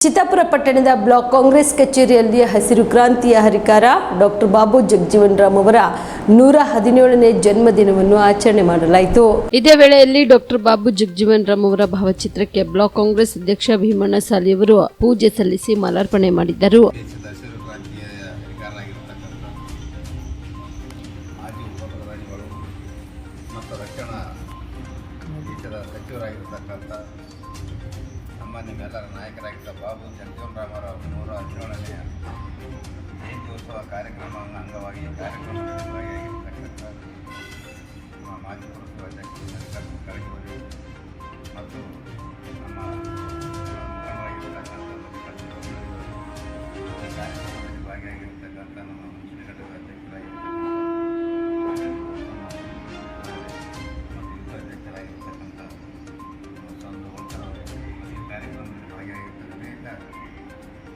ಚಿತ್ತಾಪುರ ಪಟ್ಟಣದ ಬ್ಲಾಕ್ ಕಾಂಗ್ರೆಸ್ ಕಚೇರಿಯಲ್ಲಿ ಹಸಿರು ಕ್ರಾಂತಿಯ ಹರಿಕಾರ ಡಾಕ್ಟರ್ ಬಾಬು ಜಗಜೀವನ್ ರಾಮ್ ಅವರ 117ನೇ ಜನ್ಮದಿನವನ್ನು ಆಚರಣೆ ಮಾಡಲಾಯಿತು. ಇದೇ ವೇಳೆಯಲ್ಲಿ ಡಾಕ್ಟರ್ ಬಾಬು ಜಗಜೀವನ್ ರಾಮ್ ಅವರ ಭಾವಚಿತ್ರಕ್ಕೆ ಬ್ಲಾಕ್ ಕಾಂಗ್ರೆಸ್ ಅಧ್ಯಕ್ಷ ಭೀಮಣ್ಣ ಸಾಲಿಯವರು ಪೂಜೆ ಸಲ್ಲಿಸಿ ಮಾಲಾರ್ಪಣೆ ಮಾಡಿದರು. ನಿಮ್ಮೆಲ್ಲರ ನಾಯಕರಾಗಿದ್ದ ಬಾಬು ಜಗಜೀವನ್ ರಾಮ್ ಅವರ 117ನೇ ಜಯಂತ್ಯೋತ್ಸವ ಕಾರ್ಯಕ್ರಮವನ್ನು ಅಂಗವಾಗಿ ಕಾರ್ಯಕ್ರಮದಲ್ಲಿ ಭಾಗಿಯಾಗಿರ್ತಕ್ಕಂಥ ನಮ್ಮ ಮಾಜಿ ಪುರಸಭಾ ಅಧ್ಯಕ್ಷರು ಕಳಗಿವರು ಮತ್ತು ನಮ್ಮ ಮುಖಂಡರಾಗಿರ್ತಕ್ಕಂಥ ಈ ಕಾರ್ಯಕ್ರಮದಲ್ಲಿ ಭಾಗಿಯಾಗಿರ್ತಕ್ಕಂಥ ನಮ್ಮ ಮುಂಚಿನ ಘಟಕದ ಅಧ್ಯಕ್ಷರಾಗಿರ್ತಕ್ಕಂಥ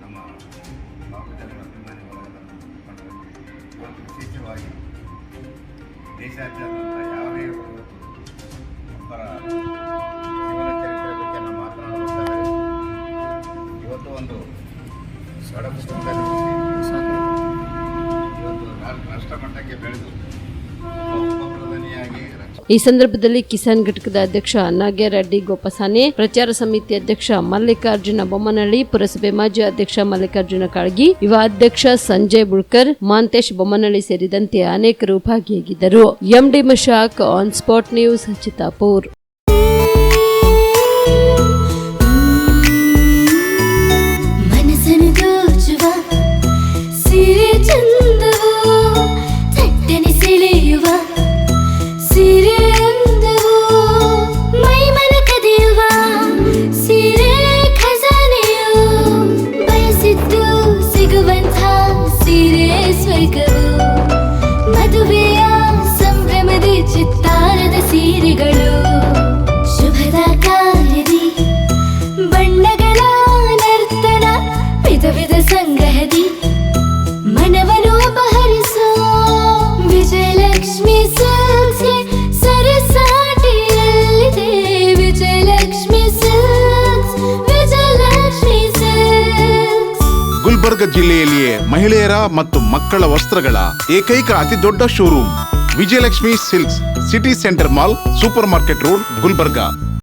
ನಮ್ಮ ಬಾಬುಜನ ಅಭಿಮಾನಿ ಬಳಗವನ್ನು ಇವತ್ತು ವಿಶೇಷವಾಗಿ ದೇಶಾದ್ಯಂತ ಯಾವುದೇ ಒಬ್ಬರ ಜೀವನ ಚರಿತ್ರೆ ಬಗ್ಗೆ ನಾವು ಮಾತನಾಡಬೇಕಾದರೆ ಇವತ್ತು ಒಂದು ಬಡ ಕುಟುಂಬದಲ್ಲಿ ಇವತ್ತು ರಾಷ್ಟ್ರಮಟ್ಟಕ್ಕೆ ಬೆಳೆದು ಉಪಪ್ರಧಾನಿಯಾಗಿ ಈ ಸಂದರ್ಭದಲ್ಲಿ ಕಿಸಾನ್ ಘಟಕದ ಅಧ್ಯಕ್ಷ ನಾಗ್ಯರೆಡ್ಡಿ ಗೋಪಸಾನೆ, ಪ್ರಚಾರ ಸಮಿತಿ ಅಧ್ಯಕ್ಷ ಮಲ್ಲಿಕಾರ್ಜುನ ಬೊಮ್ಮನಹಳ್ಳಿ, ಪುರಸಭೆ ಮಾಜಿ ಅಧ್ಯಕ್ಷ ಮಲ್ಲಿಕಾರ್ಜುನ ಕಾಳಗಿ, ಯುವ ಅಧ್ಯಕ್ಷ ಸಂಜಯ್ ಬುಳ್ಕರ್, ಮಾಂತೇಶ್ ಬೊಮ್ಮನಹಳ್ಳಿ ಸೇರಿದಂತೆ ಅನೇಕರು ಭಾಗಿಯಾಗಿದ್ದರು. MD Mashak, on spot news, Chittapur. ಮದುವೆಯ ಸಂಭ್ರಮದ ಚಿತ್ತಾರದ ಸೀರೆಗಳು, ಶುಭದ ಕಾರ್ಯದಿ ಬಣ್ಣಗಳ ನರ್ತನ, ವಿಧ ವಿಧ ಸಂಗ್ರಹದಿ ಮನವನ್ನು ಅಪಹರಿಸೋ ವಿಜಯಲಕ್ಷ್ಮಿ ಸಿಲ್ಕ್ಸ್ ಸರಸಾಟಿಯಲ್ಲಿದೆ. Vijayalakshmi silks, Vijayalakshmi silks. ಗುಲ್ಬರ್ಗ ಜಿಲ್ಲೆಯಲ್ಲಿಯೇ ಮಹಿಳೆಯರ ಮತ್ತು ಮಕ್ಕಳ ವಸ್ತ್ರಗಳ ಏಕೈಕ ಅತಿ ದೊಡ್ಡ showroom Vijayalakshmi silks, city centre mall, supermarket road, Gulbarga.